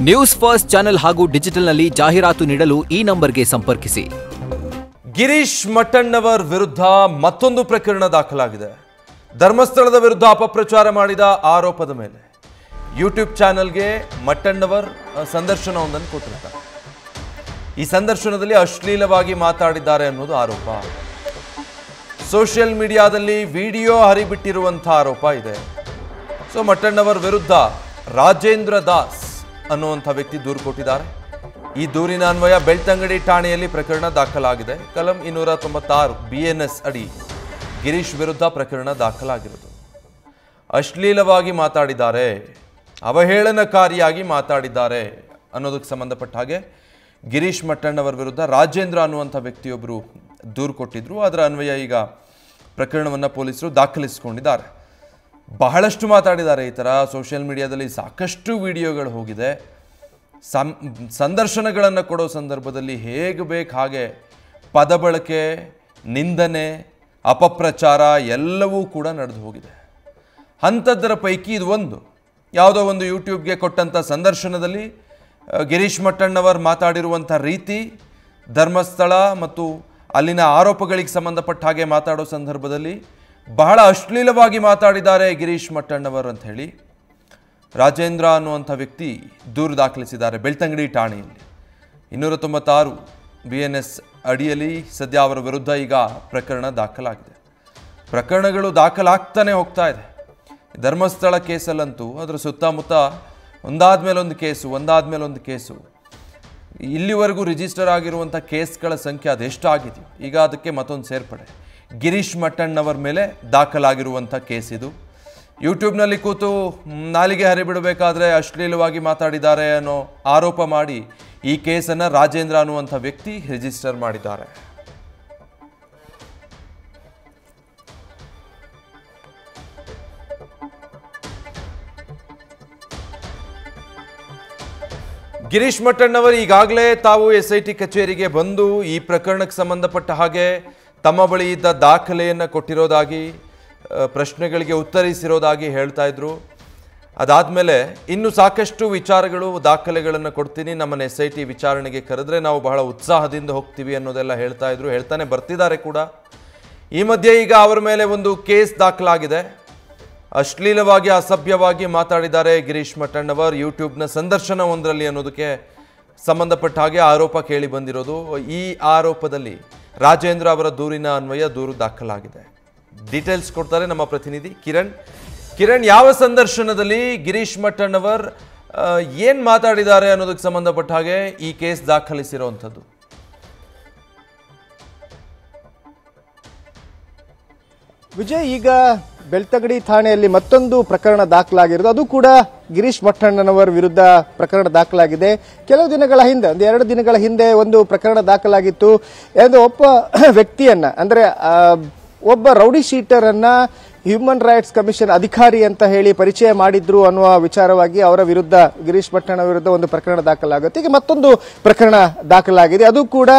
News first channel ಹಾಗೂ ಡಿಜಿಟಲ್ನಲ್ಲಿ ಜಾಹೀರಾತು ನೀಡಲು ಈ ನಂಬರ್ಗೆ ಸಂಪರ್ಕಿಸಿ. ಗಿರೀಶ್ ಮಟ್ಟಣ್ಣವರ್ ವಿರುದ್ಧ ಮತ್ತೊಂದು ಪ್ರಕರಣ ದಾಖಲಾಗಿದೆ. ಧರ್ಮಸ್ಥಳದ ವಿರುದ್ಧ ಅಪಪ್ರಚಾರ ಮಾಡಿದ ಆರೋಪದ ಮೇಲೆ ಯೂಟ್ಯೂಬ್ ಚಾನೆಲ್ಗೆ ಮಟ್ಟಣ್ಣವರ್ ಸಂದರ್ಶನವೊಂದನ್ನು ಕೊಟ್ಟಿರ್ತಾರೆ. ಈ ಸಂದರ್ಶನದಲ್ಲಿ ಅಶ್ಲೀಲವಾಗಿ ಮಾತಾಡಿದ್ದಾರೆ ಅನ್ನೋದು ಆರೋಪ. ಸೋಷಿಯಲ್ ಮೀಡಿಯಾದಲ್ಲಿ ವಿಡಿಯೋ ಹರಿಬಿಟ್ಟಿರುವಂಥ ಆರೋಪ ಇದೆ. ಸೊ ಮಟ್ಟಣ್ಣವರ್ ವಿರುದ್ಧ ರಾಜೇಂದ್ರ ದಾಸ್ ಅನ್ನುವಂಥ ವ್ಯಕ್ತಿ ದೂರು ಕೊಟ್ಟಿದ್ದಾರೆ. ಈ ದೂರಿನ ಅನ್ವಯ ಬೆಳ್ತಂಗಡಿ ಠಾಣೆಯಲ್ಲಿ ಪ್ರಕರಣ ದಾಖಲಾಗಿದೆ. ಕಲಂ 296 BNS ಅಡಿ ಗಿರೀಶ್ ವಿರುದ್ಧ ಪ್ರಕರಣ ದಾಖಲಾಗಿರೋದು. ಅಶ್ಲೀಲವಾಗಿ ಮಾತಾಡಿದ್ದಾರೆ, ಅವಹೇಳನಕಾರಿಯಾಗಿ ಮಾತಾಡಿದ್ದಾರೆ ಅನ್ನೋದಕ್ಕೆ ಸಂಬಂಧಪಟ್ಟ ಹಾಗೆ ಗಿರೀಶ್ ಮಟ್ಟಣ್ಣವರ ವಿರುದ್ಧ ರಾಜೇಂದ್ರ ಅನ್ನುವಂಥ ವ್ಯಕ್ತಿಯೊಬ್ಬರು ದೂರು ಕೊಟ್ಟಿದ್ರು. ಅದರ ಅನ್ವಯ ಈಗ ಪ್ರಕರಣವನ್ನು ಪೊಲೀಸರು ದಾಖಲಿಸಿಕೊಂಡಿದ್ದಾರೆ. ಬಹಳಷ್ಟು ಮಾತಾಡಿದ್ದಾರೆ. ಈ ಥರ ಸೋಷಿಯಲ್ ಮೀಡಿಯಾದಲ್ಲಿ ಸಾಕಷ್ಟು ವಿಡಿಯೋಗಳು ಹೋಗಿದೆ. ಸಂದರ್ಶನಗಳನ್ನು ಕೊಡೋ ಸಂದರ್ಭದಲ್ಲಿ ಹೇಗೆ ಬೇಕು ಹಾಗೆ ಪದ ಬಳಕೆ, ನಿಂದನೆ, ಅಪಪ್ರಚಾರ ಎಲ್ಲವೂ ಕೂಡ ನಡೆದು ಹೋಗಿದೆ. ಅಂಥದ್ದರ ಪೈಕಿ ಇದು ಒಂದು. ಯಾವುದೋ ಒಂದು ಯೂಟ್ಯೂಬ್ಗೆ ಕೊಟ್ಟಂಥ ಸಂದರ್ಶನದಲ್ಲಿ ಗಿರೀಶ್ ಮಟ್ಟಣ್ಣವರ್ ಮಾತಾಡಿರುವಂಥ ರೀತಿ, ಧರ್ಮಸ್ಥಳ ಮತ್ತು ಅಲ್ಲಿನ ಆರೋಪಗಳಿಗೆ ಸಂಬಂಧಪಟ್ಟ ಹಾಗೆ ಮಾತಾಡೋ ಸಂದರ್ಭದಲ್ಲಿ ಬಹಳ ಅಶ್ಲೀಲವಾಗಿ ಮಾತಾಡಿದ್ದಾರೆ ಗಿರೀಶ್ ಮಟ್ಟಣ್ಣವರ್ ಅಂತ ಹೇಳಿ ರಾಜೇಂದ್ರ ಅನ್ನುವಂಥ ವ್ಯಕ್ತಿ ದೂರು ದಾಖಲಿಸಿದ್ದಾರೆ ಬೆಳ್ತಂಗಡಿ ಠಾಣೆಯಲ್ಲಿ. 296 BNS ಅಡಿಯಲ್ಲಿ ಸದ್ಯ ಅವರ ವಿರುದ್ಧ ಈಗ ಪ್ರಕರಣ ದಾಖಲಾಗಿದೆ. ಪ್ರಕರಣಗಳು ದಾಖಲಾಗ್ತಾನೆ ಹೋಗ್ತಾ ಇದೆ. ಧರ್ಮಸ್ಥಳ ಕೇಸಲ್ಲಂತೂ ಅದರ ಸುತ್ತಮುತ್ತ ಒಂದಾದ್ಮೇಲೊಂದು ಕೇಸು. ಇಲ್ಲಿವರೆಗೂ ರಿಜಿಸ್ಟರ್ ಆಗಿರುವಂಥ ಕೇಸ್ಗಳ ಸಂಖ್ಯೆ ಅದೆಷ್ಟಾಗಿದೆಯೋ ಈಗ ಅದಕ್ಕೆ ಮತ್ತೊಂದು ಸೇರ್ಪಡೆ. ಗಿರೀಶ್ ಮಟ್ಟಣ್ಣವರ ಮೇಲೆ ದಾಖಲಾಗಿರುವಂಥ ಕೇಸ್ ಇದು. ಯೂಟ್ಯೂಬ್ನಲ್ಲಿ ಕೂತು ನಾಲಿಗೆ ಹರಿಬಿಡಬೇಕಾದ್ರೆ ಅಶ್ಲೀಲವಾಗಿ ಮಾತಾಡಿದ್ದಾರೆ ಅನ್ನೋ ಆರೋಪ ಮಾಡಿ ಈ ಕೇಸನ್ನು ರಾಜೇಂದ್ರ ಅನ್ನುವಂಥ ವ್ಯಕ್ತಿ ರಿಜಿಸ್ಟರ್ ಮಾಡಿದ್ದಾರೆ. ಗಿರೀಶ್ ಮಟ್ಟಣ್ಣವರ್ ಈಗಾಗಲೇ ತಾವು SIT ಕಚೇರಿಗೆ ಬಂದು ಈ ಪ್ರಕರಣಕ್ಕೆ ಸಂಬಂಧಪಟ್ಟ ಹಾಗೆ ತಮ್ಮ ಬಳಿ ಇದ್ದ ದಾಖಲೆಯನ್ನು ಕೊಟ್ಟಿರೋದಾಗಿ, ಪ್ರಶ್ನೆಗಳಿಗೆ ಉತ್ತರಿಸಿರೋದಾಗಿ ಹೇಳ್ತಾ ಇದ್ರು. ಅದಾದಮೇಲೆ ಇನ್ನು ಸಾಕಷ್ಟು ವಿಚಾರಗಳು, ದಾಖಲೆಗಳನ್ನು ಕೊಡ್ತೀನಿ, ನಮ್ಮನ್ನು SIT ವಿಚಾರಣೆಗೆ ಕರೆದ್ರೆ ನಾವು ಬಹಳ ಉತ್ಸಾಹದಿಂದ ಹೋಗ್ತೀವಿ ಅನ್ನೋದೆಲ್ಲ ಹೇಳ್ತಾನೆ ಬರ್ತಿದ್ದಾರೆ ಕೂಡ. ಈ ಮಧ್ಯೆ ಈಗ ಅವರ ಮೇಲೆ ಒಂದು ಕೇಸ್ ದಾಖಲಾಗಿದೆ. ಅಶ್ಲೀಲವಾಗಿ, ಅಸಭ್ಯವಾಗಿ ಮಾತಾಡಿದ್ದಾರೆ ಗಿರೀಶ್ ಮಟ್ಟಣ್ಣವರ್ ಯೂಟ್ಯೂಬ್ನ ಸಂದರ್ಶನ ಒಂದರಲ್ಲಿ ಅನ್ನೋದಕ್ಕೆ ಸಂಬಂಧಪಟ್ಟ ಹಾಗೆ ಆರೋಪ ಕೇಳಿ ಬಂದಿರೋದು. ಈ ಆರೋಪದಲ್ಲಿ ರಾಜೇಂದ್ರ ಅವರ ದೂರಿನ ಅನ್ವಯ ದೂರು ದಾಖಲಾಗಿದೆ. ಡೀಟೇಲ್ಸ್ ಕೊಡ್ತಾರೆ ನಮ್ಮ ಪ್ರತಿನಿಧಿ ಕಿರಣ್. ಯಾವ ಸಂದರ್ಶನದಲ್ಲಿ ಗಿರೀಶ್ ಮಟ್ಟಣ್ಣವರ್ ಏನು ಮಾತಾಡಿದ್ದಾರೆ ಅನ್ನೋದಕ್ಕೆ ಸಂಬಂಧಪಟ್ಟ ಹಾಗೆ ಈ ಕೇಸ್ ದಾಖಲಿಸಿರುವಂಥದ್ದು? ವಿಜಯ್, ಈಗ ಬೆಳ್ತಂಗಡಿ ಠಾಣೆಯಲ್ಲಿ ಮತ್ತೊಂದು ಪ್ರಕರಣ ದಾಖಲಾಗಿರೋದು. ಅದು ಕೂಡ ಗಿರೀಶ್ ಮಟ್ಟಣ್ಣನವರ ವಿರುದ್ಧ ಪ್ರಕರಣ ದಾಖಲಾಗಿದೆ. ಕೆಲವು ದಿನಗಳ ಹಿಂದೆ, 2 ದಿನಗಳ ಹಿಂದೆ ಒಂದು ಪ್ರಕರಣ ದಾಖಲಾಗಿತ್ತು. ಒಬ್ಬ ವ್ಯಕ್ತಿಯನ್ನ, ಅಂದ್ರೆ ಒಬ್ಬ ರೌಡಿ ಶೀಟರ್ ಅನ್ನ ಹ್ಯೂಮನ್ ರೈಟ್ಸ್ ಕಮಿಷನ್ ಅಧಿಕಾರಿ ಅಂತ ಹೇಳಿ ಪರಿಚಯ ಮಾಡಿದ್ರು ಅನ್ನುವ ವಿಚಾರವಾಗಿ ಅವರ ವಿರುದ್ಧ, ಗಿರೀಶ್ ಮಟ್ಟಣ್ಣ ವಿರುದ್ಧ ಒಂದು ಪ್ರಕರಣ ದಾಖಲಾಗುತ್ತೆ. ಈಗ ಮತ್ತೊಂದು ಪ್ರಕರಣ ದಾಖಲಾಗಿದೆ. ಅದು ಕೂಡ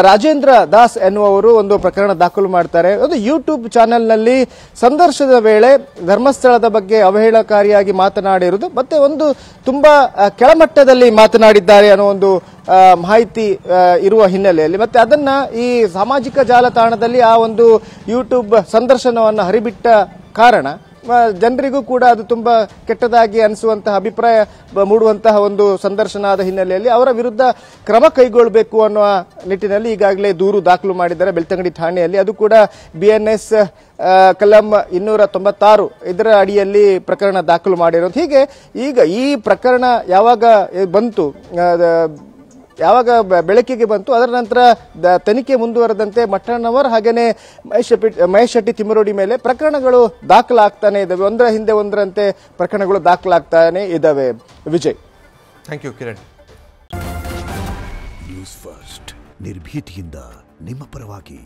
ರಾಜೇಂದ್ರ ದಾಸ್ ಎನ್ನುವರು ಒಂದು ಪ್ರಕರಣ ದಾಖಲು ಮಾಡ್ತಾರೆ. ಅದು ಯೂಟ್ಯೂಬ್ ಚಾನೆಲ್ನಲ್ಲಿ ಸಂದರ್ಶನದ ವೇಳೆ ಧರ್ಮಸ್ಥಳದ ಬಗ್ಗೆ ಅವಹೇಳನಕಾರಿಯಾಗಿ ಮಾತನಾಡಿರುವುದು, ಮತ್ತೆ ಒಂದು ತುಂಬಾ ಕೆಳಮಟ್ಟದಲ್ಲಿ ಮಾತನಾಡಿದ್ದಾರೆ ಅನ್ನೋ ಒಂದು ಮಾಹಿತಿ ಇರುವ ಹಿನ್ನೆಲೆಯಲ್ಲಿ ಮತ್ತೆ ಅದನ್ನ ಈ ಸಾಮಾಜಿಕ ಜಾಲತಾಣದಲ್ಲಿ ಆ ಒಂದು ಯೂಟ್ಯೂಬ್ ಸಂದರ್ಶನವನ್ನು ಹರಿಬಿಟ್ಟ ಕಾರಣ ಜನರಿಗೂ ಕೂಡ ಅದು ತುಂಬಾ ಕೆಟ್ಟದಾಗಿ ಅನಿಸುವಂತಹ, ಅಭಿಪ್ರಾಯ ಮೂಡುವಂತಹ ಒಂದು ಸಂದರ್ಶನ ಆದ ಹಿನ್ನೆಲೆಯಲ್ಲಿ ಅವರ ವಿರುದ್ಧ ಕ್ರಮ ಕೈಗೊಳ್ಳಬೇಕು ಅನ್ನುವ ನಿಟ್ಟಿನಲ್ಲಿ ಈಗಾಗಲೇ ದೂರು ದಾಖಲು ಮಾಡಿದ್ದಾರೆ ಬೆಳ್ತಂಗಡಿ ಠಾಣೆಯಲ್ಲಿ. ಅದು ಕೂಡ BNS ಕಲಂ 296 ಇದರ ಅಡಿಯಲ್ಲಿ ಪ್ರಕರಣ ದಾಖಲು ಮಾಡಿರೋದು. ಹೀಗೆ ಈಗ ಈ ಪ್ರಕರಣ ಯಾವಾಗ ಬೆಳಕಿಗೆ ಬಂತು, ಅದರ ನಂತರ ತನಿಖೆ ಮುಂದುವರೆದಂತೆ ಮಟ್ಟಣ್ಣವರ್ ಹಾಗೇನೆ ಮಹೇಶ್ ಶೆಟ್ಟಿ ತಿಮ್ಮರೋಡಿ ಮೇಲೆ ಪ್ರಕರಣಗಳು ದಾಖಲಾಗ್ತಾನೆ ಇದಾವೆ. ಒಂದರ ಹಿಂದೆ ಒಂದರಂತೆ ಪ್ರಕರಣಗಳು ದಾಖಲಾಗ್ತಾನೆ ಇದಾವೆ. Vijay, thank you Kiran. News first, ನಿರ್ಭೀತಿಯಿಂದ ನಿಮ್ಮ ಪರವಾಗಿ.